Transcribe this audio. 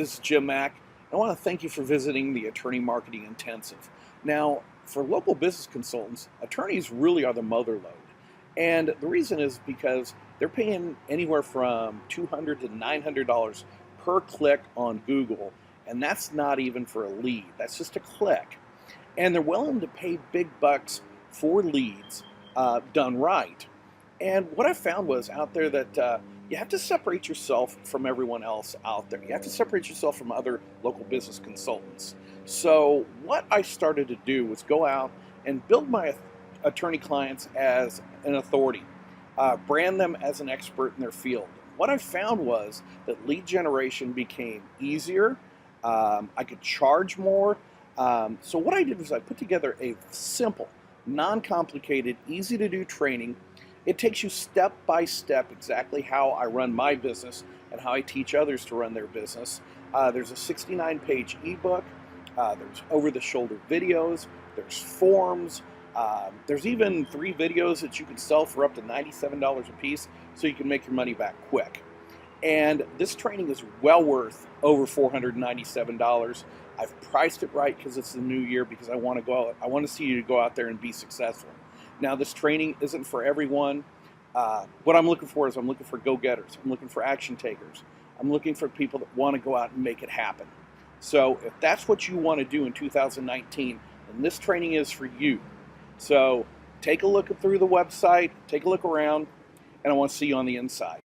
this is Jim Mack. I want to thank you for visiting the Attorney Marketing Intensive. Now, for local business consultants, attorneys really are the mother lode. And the reason is because they're paying anywhere from $200 to $900 per click on Google. And that's not even for a lead, that's just a click. And they're willing to pay big bucks for leads done right. And what I found was out there that you have to separate yourself from everyone else out there. You have to separate yourself from other local business consultants. So what I started to do was go out and build my attorney clients as an authority, brand them as an expert in their field. What I found was that lead generation became easier. I could charge more. So what I did was I put together a simple, non-complicated, easy to do training. It takes you step by step exactly how I run my business and how I teach others to run their business. There's a 69-page ebook. There's over-the-shoulder videos. There's forms. There's even 3 videos that you can sell for up to $97 a piece so you can make your money back quick. And this training is well worth over $497. I've priced it right because it's the new year, because I want to see you go out there and be successful. Now, this training isn't for everyone. What I'm looking for is I'm looking for go-getters. I'm looking for action takers. I'm looking for people that want to go out and make it happen. So if that's what you want to do in 2019, then this training is for you. So take a look through the website, take a look around, and I want to see you on the inside.